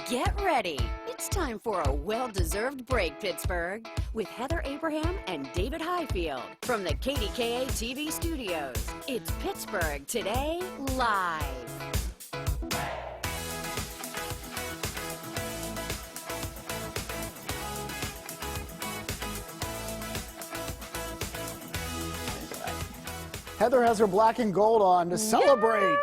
Get ready. It's time for a well-deserved break, Pittsburgh, with Heather Abraham and David Highfield from the KDKA TV studios. It's Pittsburgh Today Live. Heather has her black and gold on to celebrate.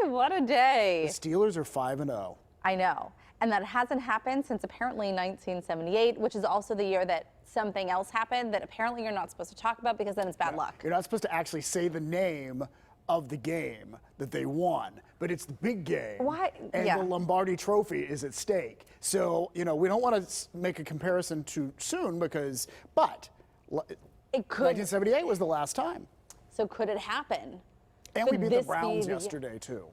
Yay! What a day. The Steelers are 5-0. I know. And that hasn't happened since apparently 1978, which is also the year that something else happened that apparently you're not supposed to talk about because then it's bad luck. You're not supposed to actually say the name of the game that they won, but it's the big game. Why? And Yeah. the Lombardi Trophy is at stake. So, we don't want to make a comparison too soon but It could. 1978 was the last time. So could it happen? And Could we beat the this Browns be yesterday, too.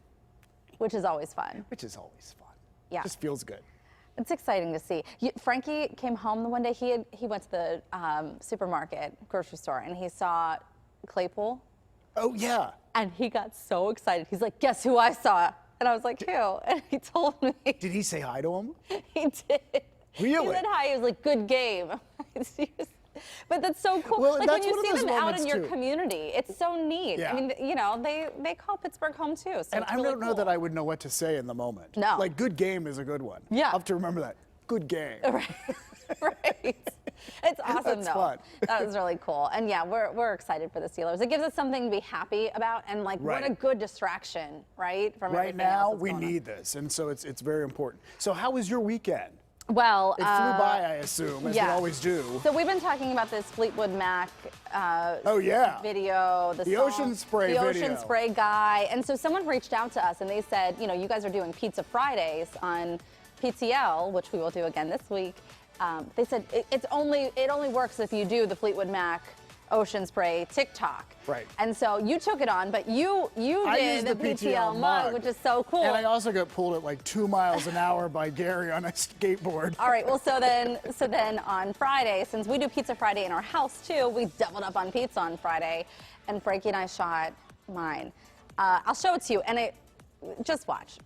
Which is always fun. Which is always fun. Yeah. Just feels good. It's exciting to see. Frankie came home the one day. He went to the supermarket, grocery store, and he saw Claypool. Oh, yeah. And he got so excited. He's like, guess who I saw? And I was like, who? And he told me. Did he say hi to him? He did. Really? He said hi. He was like, good game. But that's so cool. Well, like that's when one you of see those them out moments, in your too. community, it's so neat. Yeah. I mean, they call Pittsburgh home too. So And it's I really don't know cool. that I would know what to say in the moment. No. Like, good game is a good one. Yeah. I'll have to remember that. Good game. Right. Right. It's awesome That's though. fun. That was really cool. And yeah, we're excited for the Steelers. It gives us something to be happy about, and like what a Right. good distraction, right? From Right everything now, else that's we going on. need this, and so it's very important. So how was your weekend? Well, It flew by, I assume, as yeah. we always do. So we've been talking about this Fleetwood Mac Oh, yeah. video, The song, Ocean Spray the video. Ocean Spray guy. And so someone reached out to us and they said, you guys are doing Pizza Fridays on PTL, which we will do again this week. They said it only works if you do the Fleetwood Mac Ocean Spray TikTok. Right. And so you took it on, but you I did used the the PTL mug, which is so cool. And I also got pulled at like 2 miles an hour by Gary on a skateboard. All right, well, so then on Friday, since we do Pizza Friday in our house too, we doubled up on pizza on Friday, and Frankie and I shot mine. I'll show it to you, and just watch.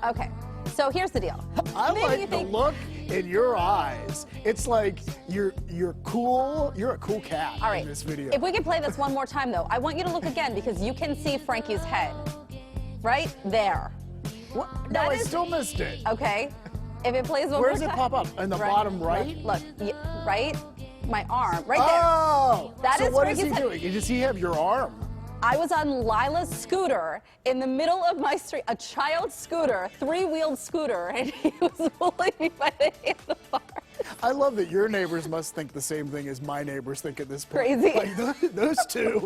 Okay, so here's the deal. I Maybe like you the think- look in your eyes. It's like you're cool. You're a cool cat All right, in this video. if we can play this one more time, though, I want you to look again because you can see Frankie's head right there. What? No, that I is- still missed it. Okay, if it plays one Where more does it time. pop up? In the bottom right? Look, right? My arm, right there. Oh! That so is what is he Frankie's head. doing? Does he have your arm? I was on Lila's scooter in the middle of my street, a child's scooter, 3-wheeled scooter, and he was pulling me by the handlebars. I love that your neighbors must think the same thing as my neighbors think at this point. Crazy. Like those two.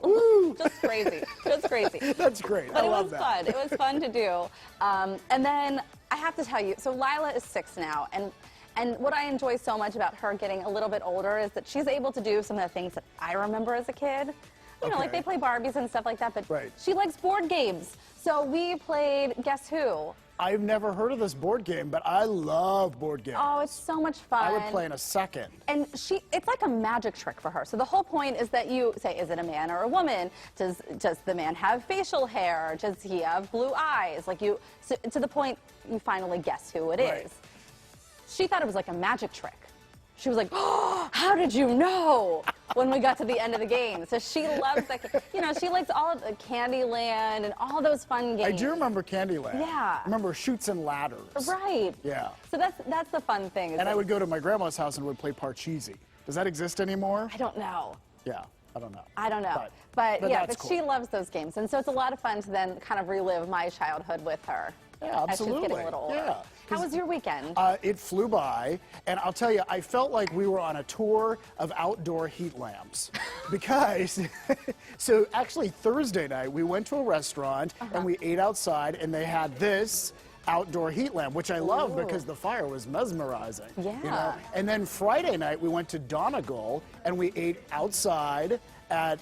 Woo! Just crazy, just crazy. That's great. But I it love was that. fun. It was fun to do. And then I have to tell you, so Lila is 6 now, and what I enjoy so much about her getting a little bit older is that she's able to do some of the things that I remember as a kid. You know, like Okay. they play Barbies and stuff like that, but Right. she likes board games. So we played Guess Who? I've never heard of this board game, but I love board games. Oh, it's so much fun. I would play in a second. And it's like a magic trick for her. So the whole point is that you say, is it a man or a woman? Does the man have facial hair? Does he have blue eyes? Like so to the point, you finally guess who it is. Right. She thought it was like a magic trick. She was like, oh, how did you know? When we got to the end of the game. So she loves that. She likes all of the Candyland and all those fun games. I do remember Candyland. Yeah. I remember Chutes and Ladders. Right. Yeah. So that's the fun thing. And I would go to my grandma's house and would play Parcheesi. Does that exist anymore? I don't know. Yeah, I don't know. I don't know. But But that's she cool. loves those games. And so it's a lot of fun to then kind of relive my childhood with her. Yeah, absolutely. As she's getting a little older. Yeah. How was your weekend? It flew by, and I'll tell you, I felt like we were on a tour of outdoor heat lamps. Because, so actually Thursday night, we went to a restaurant and we ate outside, and they had this outdoor heat lamp, which I love because the fire was mesmerizing. Yeah. And then Friday night, we went to Donegal, and we ate outside at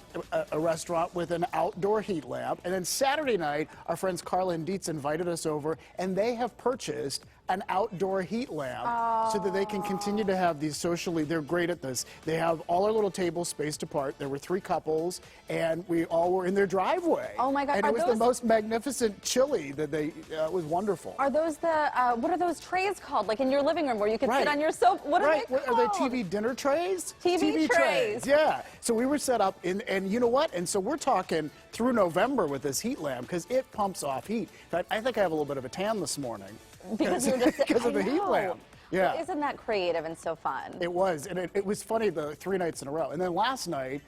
a restaurant with an outdoor heat lamp. And then Saturday night, our friends Carla and Dietz invited us over, and they have purchased an outdoor heat lamp so that they can continue to have these socially, they're great at this. They have all our little tables spaced apart. There were 3 couples, and we all were in their driveway. Oh my God. And it was the most magnificent chili that they, it was wonderful. Are those the, what are those trays called? Like in your living room where you could sit on your sofa? What are they called? Are they TV dinner trays? TV trays. Yeah. So we were set up in, and you know what? And so we're talking through November with this heat lamp because it pumps off heat. In fact, I think I have a little bit of a tan this morning. Because you're just because of the heat lamp. Yeah. Well, isn't that creative and so fun? It was, and it was funny the 3 nights in a row. And then last night,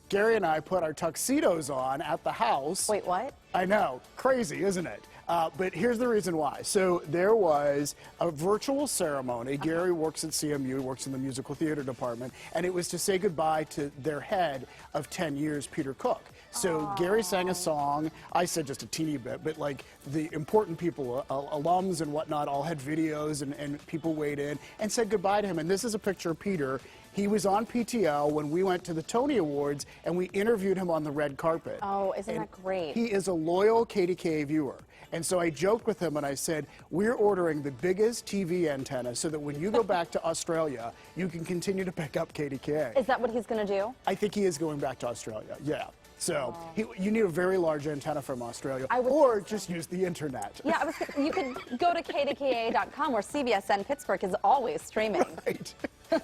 Gary and I put our tuxedos on at the house. Wait, what? I know, crazy, isn't it? But here's the reason why. So there was a virtual ceremony. Gary works at CMU, works in the musical theater department, and it was to say goodbye to their head of 10 years, Peter Cook. So Gary sang a song. I said just a teeny bit, but like the important people, alums and whatnot, all had videos and people weighed in and said goodbye to him. And this is a picture of Peter. He was on PTL when we went to the Tony Awards and we interviewed him on the red carpet. Oh, isn't that great? He is a loyal KDKA viewer. And so I joked with him and I said, we're ordering the biggest TV antenna so that when you go back to Australia, you can continue to pick up KDKA. Is that what he's going to do? I think he is going back to Australia, yeah. So you need a very large antenna from Australia, or just use the internet. Yeah, you could go to kdka.com where CBSN Pittsburgh is always streaming. Right.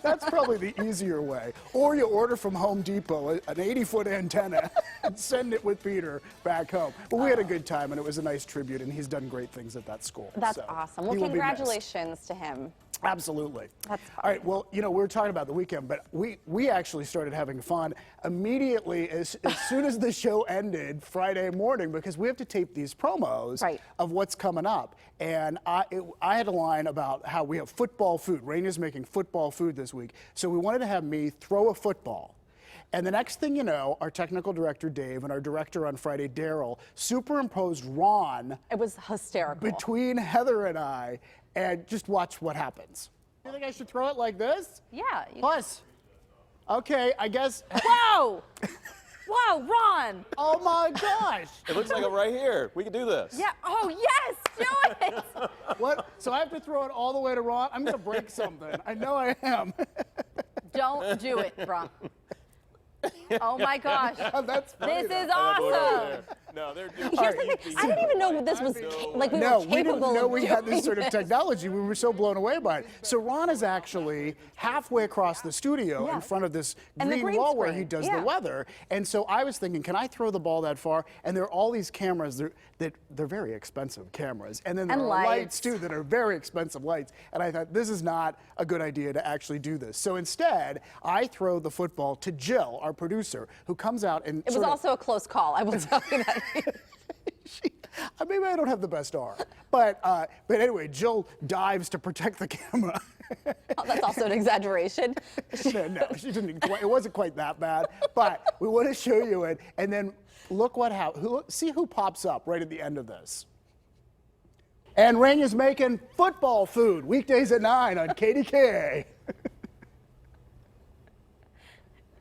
That's probably the easier way. Or you order from Home Depot an 80-foot antenna and send it with Peter back home. But we had a good time, and it was a nice tribute, and he's done great things at that school. That's so awesome. Well, congratulations to him. Absolutely. That's fun. All right, well, you know, we were talking about the weekend, but we actually started having fun immediately as soon as the show ended Friday morning, because we have to tape these promos of what's coming up. And I had a line about how we have football food. Rainier's making football food this week. So we wanted to have me throw a football. And the next thing you know, our technical director, Dave, and our director on Friday, Daryl, superimposed Ron. It was hysterical. Between Heather and I, and just watch what happens. You think I should throw it like this? Yeah. Plus, okay, I guess. Whoa! Whoa, Ron! Oh my gosh! It looks like I'm right here. We can do this. Yeah. Oh yes, do it! What? So I have to throw it all the way to Ron? I'm gonna break something. I know I am. Don't do it, Ron. Oh my gosh. That's funny. This is awesome. No, they're doing Here's the thing. I didn't even know this was like we were capable we didn't know we had this sort of this. technology. We were so blown away by it. So Ron is actually halfway across the studio in front of this green wall where he does the weather. And so I was thinking, can I throw the ball that far? And there are all these cameras that they're very expensive cameras. And then there are lights too that are very expensive lights. And I thought, this is not a good idea to actually do this. So instead, I throw the football to Jill, our producer, who comes out and it was also a close call, I will tell you that. Maybe I don't have the best arm, but anyway, Jill dives to protect the camera. Oh, that's also an exaggeration. No, she didn't. It wasn't quite that bad, but we want to show you it, and then look what happened. See who pops up right at the end of this. And Rainier's making football food weekdays at 9 on KDKA.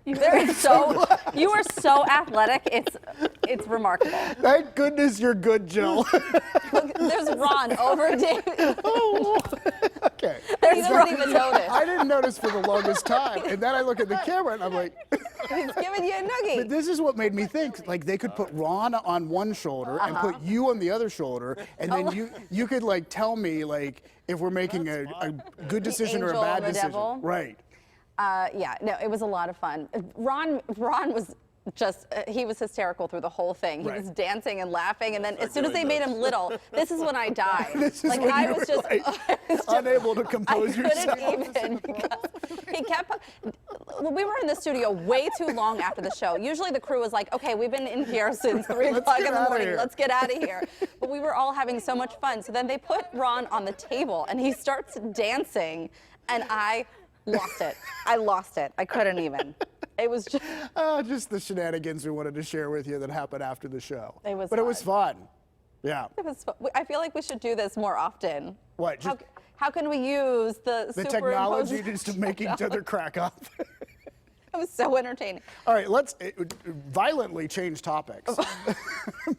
You are so athletic. It's remarkable. Thank goodness you're good, Jill. Look, there's Ron over David. Oh, okay. He doesn't even notice. I didn't notice for the longest time, and then I look at the camera and I'm like. He's giving you a noogie. But this is what made me think, like they could put Ron on one shoulder and put you on the other shoulder, and then you could like tell me like if we're making a good decision or a bad decision. Devil. Right. Yeah, no, it was a lot of fun. Ron was just, he was hysterical through the whole thing. He was dancing and laughing, and then as soon as they made him little, this is when I died. This is like when I you was were, just, like, I was just unable to compose yourself. I couldn't even because he kept. We were in the studio way too long after the show. Usually the crew was like, okay, we've been in here since 3 o'clock in the morning. Let's get out of here. But we were all having so much fun. So then they put Ron on the table, and he starts dancing, and I lost it. I lost it. I couldn't even. It was just the shenanigans we wanted to share with you that happened after the show. It was but it was fun. Yeah. It was fun. I feel like we should do this more often. What? Just how can we use the technology just to make each other crack up? It was so entertaining. All right, let's violently change topics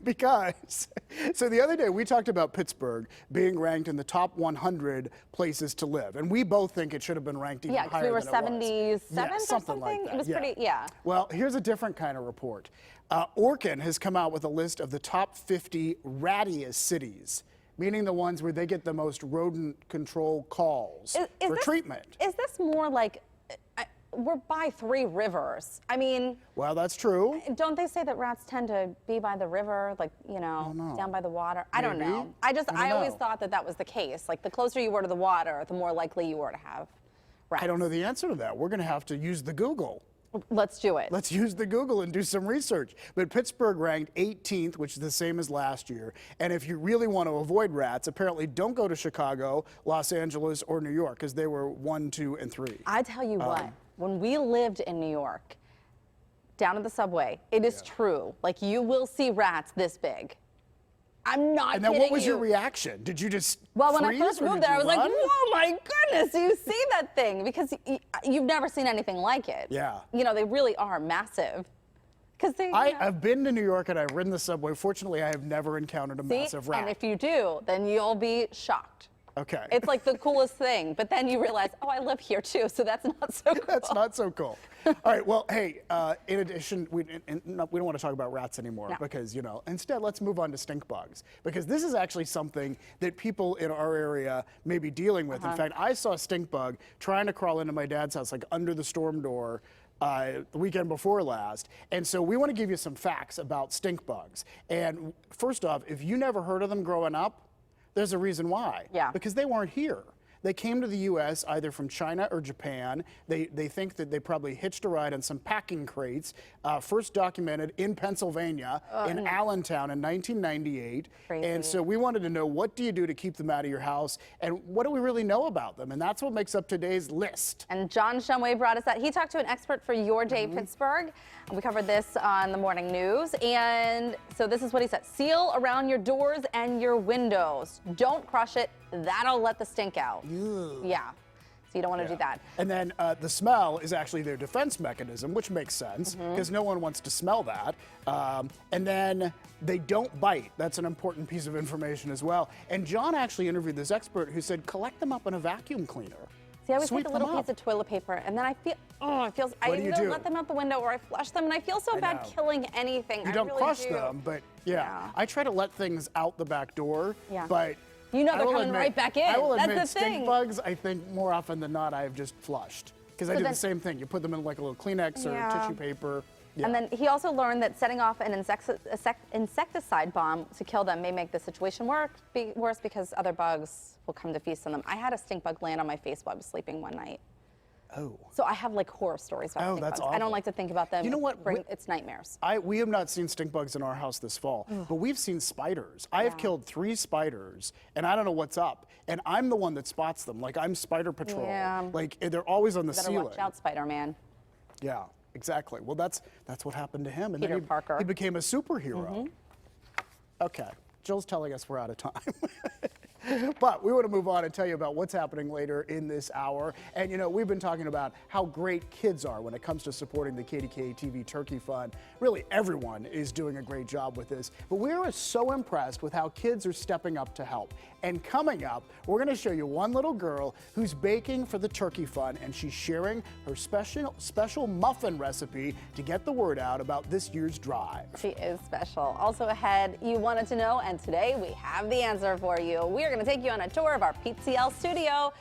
because So the other day we talked about Pittsburgh being ranked in the top 100 places to live, and we both think it should have been ranked even Yeah, because higher we were than it was. 77 Yeah, or something. like that. It was yeah. pretty, yeah. Well, here's a different kind of report. Orkin has come out with a list of the top 50 ratiest cities, meaning the ones where they get the most rodent control calls for treatment. Is this more like, we're by 3 rivers? I mean, Well, that's true. don't they say that rats tend to be by the river, like, down by the water? I don't know. I always know. thought that that was the case. Like, the closer you were to the water, the more likely you were to have rats. I don't know the answer to that. We're going to have to use the Google. Let's do it. Let's use the Google and do some research. But Pittsburgh ranked 18th, which is the same as last year. And if you really want to avoid rats, apparently don't go to Chicago, Los Angeles, or New York, because they were 1, 2, and 3. I tell you what, when we lived in New York, down at the subway, it is true. Like, you will see rats this big. I'm not And then kidding what was you. your reaction? Did you just Well, when I freeze, first or moved did there, I you was like, run? whoa, my goodness, you see that thing? Because you've never seen anything like it. Yeah. You know, they really are massive. Because they, I've been to New York and I've ridden the subway. Fortunately, I have never encountered a see? massive rat. And if you do, then you'll be shocked. Okay. It's like the coolest thing. But then you realize, oh, I live here too, so that's not so cool. That's not so cool. All right, well, hey, in addition, we don't want to talk about rats anymore No. because, instead let's move on to stink bugs, because this is actually something that people in our area may be dealing with. In fact, I saw a stink bug trying to crawl into my dad's house, like under the storm door, the weekend before last. And so we want to give you some facts about stink bugs. And first off, if you never heard of them growing up, there's a reason why. Yeah. Because they weren't here. They came to the U.S. either from China or Japan. They think that they probably hitched a ride on some packing crates, first documented in Pennsylvania, in Allentown in 1998. Crazy. And so we wanted to know, what do you do to keep them out of your house? And what do we really know about them? And that's what makes up today's list. And John Shumway brought us that. He talked to an expert for Your Day Pittsburgh. We covered this on the morning news. And so this is what he said. Seal around your doors and your windows. Don't crush it. That'll let the stink out. Ew. Yeah. So you don't want to do that. And then the smell is actually their defense mechanism, which makes sense because no one wants to smell that. And then they don't bite. That's an important piece of information as well. And John actually interviewed this expert who said, collect them up in a vacuum cleaner. See, I always Sweep take a little them up. piece of toilet paper, and then I feel, I What do you either do? let them out the window or I flush them, and I feel so bad know. killing anything. You don't really crush do. them, but Yeah. I try to let things out the back door, Yeah. but You know I they're will coming admit- right back in. I will That's admit, the stink thing. bugs, I think more often than not, I have just flushed. Because I do then- the same thing. You put them in like a little Kleenex or Yeah. tissue paper. Yeah. And then he also learned that setting off an insecticide bomb to kill them may make the situation worse because other bugs will come to feast on them. I had a stink bug land on my face while I was sleeping one night. Oh. So I have like horror stories about stink that's bugs. I awful. don't like to think about them. You know what? It's nightmares. We have not seen stink bugs in our house this fall, but we've seen spiders. I have killed 3 spiders, and I don't know what's up. And I'm the one that spots them. Like, I'm Spider Patrol. Yeah. Like, they're always on the Better ceiling. watch out, Spider-Man. Yeah, exactly. Well, that's what happened to him. And Peter then he, Parker. he became a superhero. Okay, Jill's telling us we're out of time. But we want to move on and tell you about what's happening later in this hour. And we've been talking about how great kids are when it comes to supporting the KDKA TV Turkey Fund. Really, everyone is doing a great job with this. But we're so impressed with how kids are stepping up to help. And coming up, we're going to show you one little girl who's baking for the Turkey Fund, and she's sharing her special muffin recipe to get the word out about this year's drive. She is special. Also ahead, you wanted to know, and today we have the answer for you. We are going to take you on a tour of our PTL studio.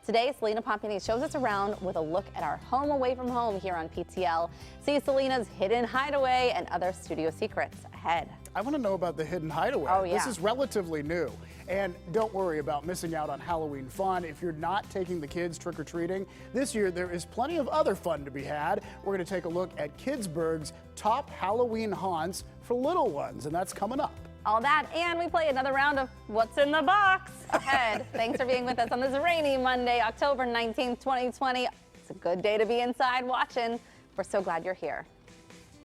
Today, Selena Pompini shows us around with a look at our home away from home here on PTL. See Selena's hidden hideaway and other studio secrets ahead. I want to know about the hidden hideaway. Oh, yeah. This is relatively new. And don't worry about missing out on Halloween fun. If you're not taking the kids trick-or-treating, this year there is plenty of other fun to be had. We're going to take a look at Pittsburgh's top Halloween haunts for little ones, and that's coming up. All that, and we play another round of What's in the Box ahead. Thanks for being with us on this rainy Monday, October 19th, 2020. It's a good day to be inside watching. We're so glad you're here.